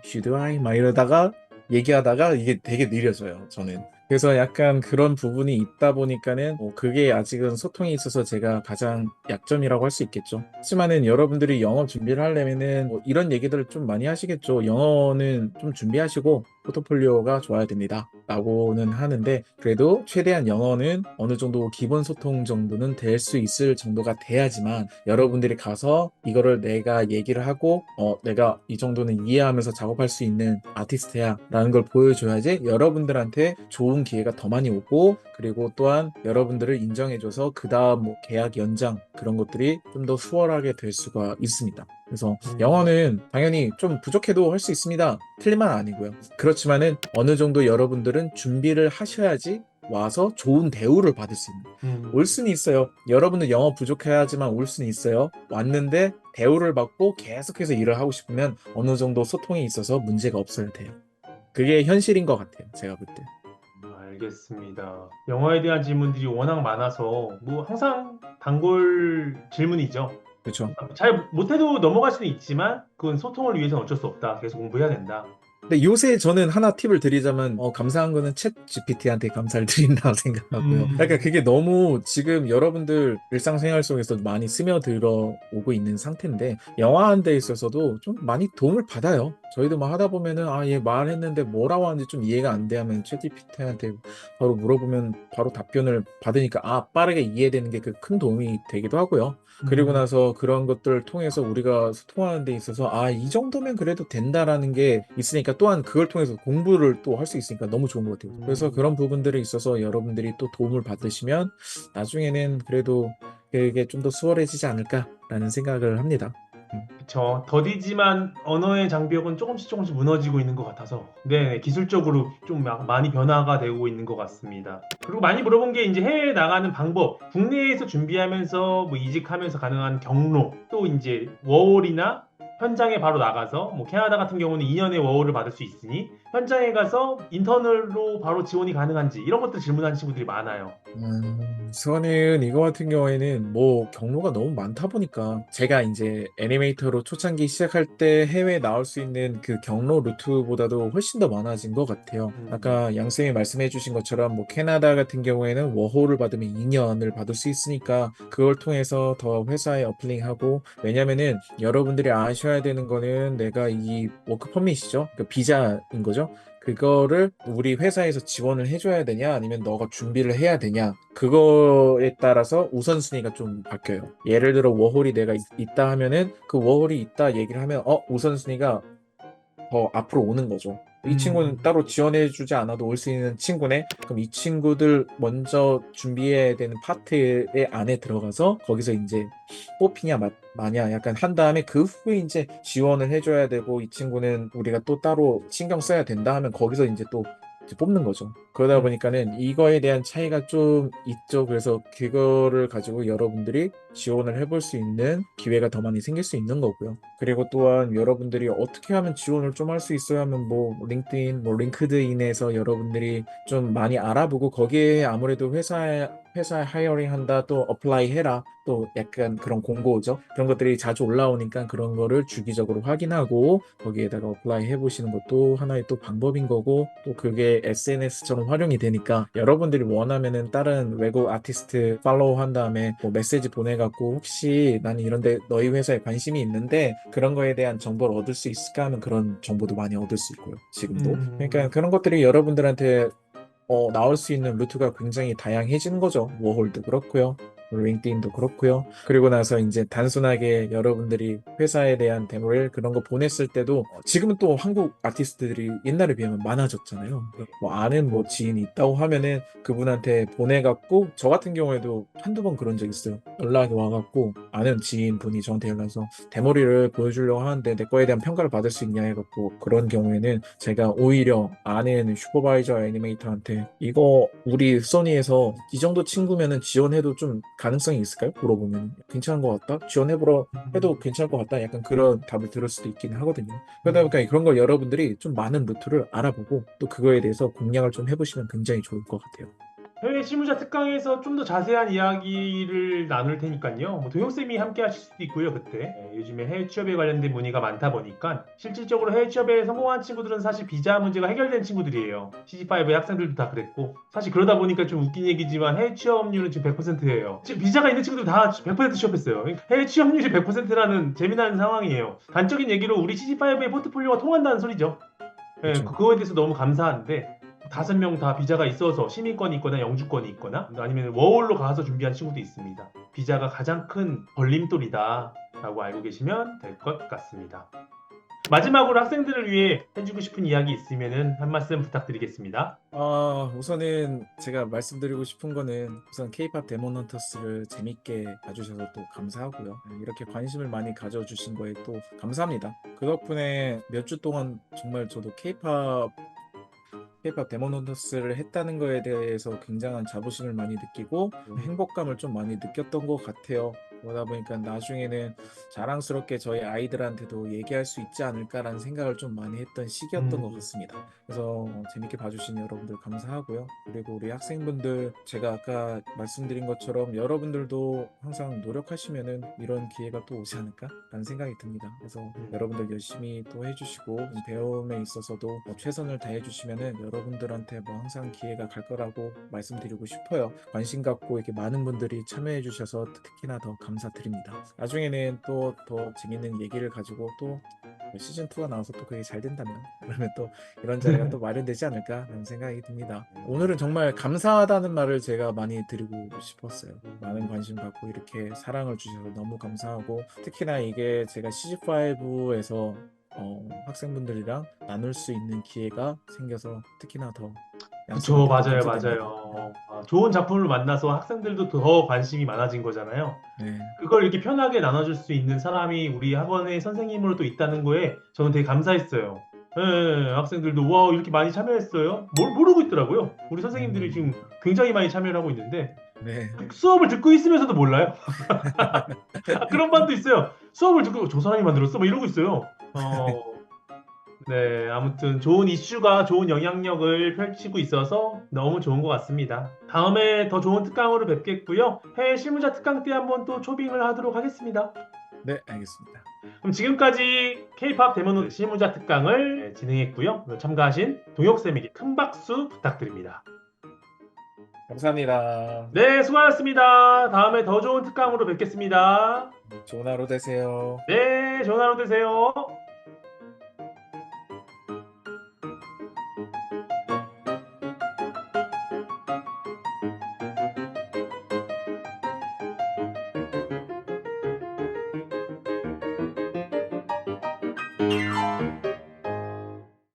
should I 막 이러다가 얘기하다가 이게 되게 느려져요, 저는. 그래서 약간 그런 부분이 있다 보니까는 그게 아직은 소통에 있어서 제가 가장 약점이라고 할 수 있겠죠. 하지만은 여러분들이 영어 준비를 하려면은 뭐 이런 얘기들을 좀 많이 하시겠죠. 영어는 좀 준비하시고 포트폴리오가 좋아야 됩니다 라고는 하는데, 그래도 최대한 영어는 어느 정도 기본 소통 정도는 될 수 있을 정도가 돼야지만 여러분들이 가서 이거를 내가 얘기를 하고 내가 이 정도는 이해하면서 작업할 수 있는 아티스트야 라는 걸 보여줘야지 여러분들한테 좋은 기회가 더 많이 오고, 그리고 또한 여러분들을 인정해줘서 그 다음 뭐 계약 연장 그런 것들이 좀 더 수월하게 될 수가 있습니다. 그래서 영어는 당연히 좀 부족해도 할 수 있습니다. 틀린 말 아니고요. 그렇지만은 어느 정도 여러분들은 준비를 하셔야지 와서 좋은 대우를 받을 수 있는, 올 수는 있어요. 여러분들 영어 부족해야지만 올 수는 있어요. 왔는데 대우를 받고 계속해서 일을 하고 싶으면 어느 정도 소통에 있어서 문제가 없어야 돼요. 그게 현실인 것 같아요, 제가 볼 때. 알겠습니다. 영어에 대한 질문들이 워낙 많아서 뭐 항상 단골 질문이죠. 그렇죠. 잘 못해도 넘어갈 수는 있지만 그건 소통을 위해서는 어쩔 수 없다. 계속 공부해야 된다. 근데 요새 저는 하나 팁을 드리자면 감사한 거는 챗 GPT한테 감사를 드린다고 생각하고요. 그러니까 그게 너무 지금 여러분들 일상생활 속에서 많이 스며들어 오고 있는 상태인데 영어하는 데 있어서도 좀 많이 도움을 받아요. 저희도 막 하다 보면은 얘 말했는데 뭐라고 하는지 좀 이해가 안 돼 하면 챗 GPT한테 바로 물어보면 바로 답변을 받으니까 빠르게 이해되는 게 그 큰 도움이 되기도 하고요. 그리고 나서 그런 것들을 통해서 우리가 소통하는 데 있어서 이 정도면 그래도 된다라는 게 있으니까 또한 그걸 통해서 공부를 또 할 수 있으니까 너무 좋은 것 같아요. 그래서 그런 부분들에 있어서 여러분들이 또 도움을 받으시면 나중에는 그래도 그게 좀 더 수월해지지 않을까라는 생각을 합니다. 그쵸. 더디지만 언어의 장벽은 조금씩 무너지고 있는 것 같아서 네, 기술적으로 좀 많이 변화가 되고 있는 것 같습니다. 그리고 많이 물어본 게 이제 해외에 나가는 방법, 국내에서 준비하면서 뭐 이직하면서 가능한 경로, 또 이제 워홀이나 현장에 바로 나가서 뭐 캐나다 같은 경우는 2년의 워홀을 받을 수 있으니 현장에 가서 인턴으로 바로 지원이 가능한지 이런 것들 질문하는 친구들이 많아요. 저는 이거 같은 경우에는 뭐 경로가 너무 많다 보니까 제가 이제 애니메이터로 초창기 시작할 때 해외에 나올 수 있는 그 경로 루트보다도 훨씬 더 많아진 것 같아요. 아까 양쌤이 말씀해 주신 것처럼 뭐 캐나다 같은 경우에는 워홀을 받으면 2년을 받을 수 있으니까 그걸 통해서 더 회사에 어플링하고, 왜냐면은 여러분들이 아셔야 되는 거는 내가 이 워크 퍼밋이죠. 그 비자인 거죠. 그거를 우리 회사에서 지원을 해줘야 되냐 아니면 너가 준비를 해야 되냐, 그거에 따라서 우선순위가 좀 바뀌어요. 예를 들어 워홀이 내가 있다 하면은 그 워홀이 있다 얘기를 하면 우선순위가 더 앞으로 오는 거죠. 이 친구는 따로 지원해주지 않아도 올 수 있는 친구네. 그럼 이 친구들 먼저 준비해야 되는 파트의 안에 들어가서 거기서 이제 뽑히냐 마냐 약간 한 다음에 그 후에 이제 지원을 해줘야 되고, 이 친구는 우리가 또 따로 신경 써야 된다 하면 거기서 이제 또 이제 뽑는 거죠. 그러다 보니까는 이거에 대한 차이가 좀 있죠. 그래서 그거를 가지고 여러분들이 지원을 해볼 수 있는 기회가 더 많이 생길 수 있는 거고요. 그리고 또한 여러분들이 어떻게 하면 지원을 좀 할 수 있어야 하면 뭐 링크드인, 뭐 링크드인에서 여러분들이 좀 많이 알아보고 거기에 아무래도 회사에 하이어링 한다, 또 어플라이 해라, 또 약간 그런 공고죠. 그런 것들이 자주 올라오니까 그런 거를 주기적으로 확인하고 거기에다가 어플라이 해보시는 것도 하나의 또 방법인 거고, 또 그게 SNS처럼 활용이 되니까 여러분들이 원하면은 다른 외국 아티스트 팔로우 한 다음에 뭐 메시지 보내갖고 혹시 나는 이런데 너희 회사에 관심이 있는데 그런 거에 대한 정보를 얻을 수 있을까 하면 그런 정보도 많이 얻을 수 있고요. 지금도. 그러니까 그런 것들이 여러분들한테 나올 수 있는 루트가 굉장히 다양해지는 거죠. 워홀도 그렇고요. 링크드인도 그렇고요. 그리고 나서 이제 단순하게 여러분들이 회사에 대한 데모를 그런 거 보냈을 때도 지금은 또 한국 아티스트들이 옛날에 비하면 많아졌잖아요. 뭐 아는 뭐 지인이 있다고 하면은 그분한테 보내갖고 저 같은 경우에도 한두 번 그런 적 있어요. 연락이 와갖고 아는 지인분이 저한테 연락해서 데모리를 보여주려고 하는데 내 거에 대한 평가를 받을 수 있냐 해갖고 그런 경우에는 제가 오히려 아는 슈퍼바이저 애니메이터한테 이거 우리 소니에서 이 정도 친구면은 지원해도 좀 가능성이 있을까요? 물어보면 괜찮은 것 같다? 지원해보러 해도 괜찮을 것 같다? 약간 그런 답을 들을 수도 있긴 하거든요. 그러다 보니까 그런 걸 여러분들이 좀 많은 루트를 알아보고 또 그거에 대해서 공략을 좀 해보시면 굉장히 좋을 것 같아요. 해외 실무자 특강에서 좀 더 자세한 이야기를 나눌 테니까요. 뭐 도영쌤이 함께 하실 수도 있고요, 그때. 요즘에 해외 취업에 관련된 문의가 많다 보니까 실질적으로 해외 취업에 성공한 친구들은 사실 비자 문제가 해결된 친구들이에요. CG5의 학생들도 다 그랬고. 사실 그러다 보니까 좀 웃긴 얘기지만 해외 취업률은 지금 100%예요. 지금 비자가 있는 친구들 다 100% 취업했어요. 해외 취업률이 100%라는 재미난 상황이에요. 단적인 얘기로 우리 CG5의 포트폴리오가 통한다는 소리죠. 그렇죠. 그거에 대해서 너무 감사한데 5명 다 비자가 있어서 시민권이 있거나 영주권이 있거나 아니면 워홀로 가서 준비한 친구도 있습니다. 비자가 가장 큰 걸림돌이다 라고 알고 계시면 될 것 같습니다. 마지막으로 학생들을 위해 해주고 싶은 이야기 있으면 한 말씀 부탁드리겠습니다. 우선은 제가 말씀드리고 싶은 거는 우선 K-pop 데몬 헌터스를 재밌게 봐주셔서 또 감사하고요. 이렇게 관심을 많이 가져주신 거에 또 감사합니다. 그 덕분에 몇 주 동안 정말 저도 K-pop 데몬 헌터스를 했다는 거에 대해서 굉장한 자부심을 많이 느끼고 행복감을 좀 많이 느꼈던 것 같아요. 그러다 보니까 나중에는 자랑스럽게 저희 아이들한테도 얘기할 수 있지 않을까라는 생각을 좀 많이 했던 시기였던 것 같습니다. 그래서 재밌게 봐주신 여러분들 감사하고요. 그리고 우리 학생분들 제가 아까 말씀드린 것처럼 여러분들도 항상 노력하시면은 이런 기회가 또 오지 않을까라는 생각이 듭니다. 그래서 여러분들 열심히 또 해주시고 배움에 있어서도 뭐 최선을 다해주시면은 여러분들한테 뭐 항상 기회가 갈 거라고 말씀드리고 싶어요. 관심 갖고 이렇게 많은 분들이 참여해 주셔서 특히나 더 감사드립니다. 나중에는 또 더 재밌는 얘기를 가지고 또 시즌2가 나와서 또 그게 잘 된다면 그러면 또 이런 자리가 또 마련되지 않을까라는 생각이 듭니다. 오늘은 정말 감사하다는 말을 제가 많이 드리고 싶었어요. 많은 관심 갖고 이렇게 사랑을 주셔서 너무 감사하고 특히나 이게 제가 CG5에서 학생분들이랑 나눌 수 있는 기회가 생겨서 특히나 더 양심을 그쵸, 갖고 맞아요, 감사드립니다. 맞아요. 좋은 작품을 만나서 학생들도 더 관심이 많아진 거잖아요. 네, 그걸 이렇게 편하게 나눠줄 수 있는 사람이 우리 학원의 선생님으로 또 있다는 거에 저는 되게 감사했어요. 학생들도 와 이렇게 많이 참여했어요. 모르고 있더라고요. 우리 선생님들이 지금 굉장히 많이 참여를 하고 있는데 네, 수업을 듣고 있으면서도 몰라요. 그런 반도 있어요. 수업을 듣고 저 사람이 만들었어? 막 이러고 있어요. 네, 아무튼 좋은 이슈가 좋은 영향력을 펼치고 있어서 너무 좋은 것 같습니다. 다음에 더 좋은 특강으로 뵙겠고요. 해외 실무자 특강 때 한번 또 초빙을 하도록 하겠습니다. 네, 알겠습니다. 그럼 지금까지 K-pop 데모노 실무자 특강을 진행했고요. 참가하신 동혁쌤에게 큰 박수 부탁드립니다. 감사합니다. 네, 수고하셨습니다. 다음에 더 좋은 특강으로 뵙겠습니다. 좋은 하루 되세요. 네, 좋은 하루 되세요.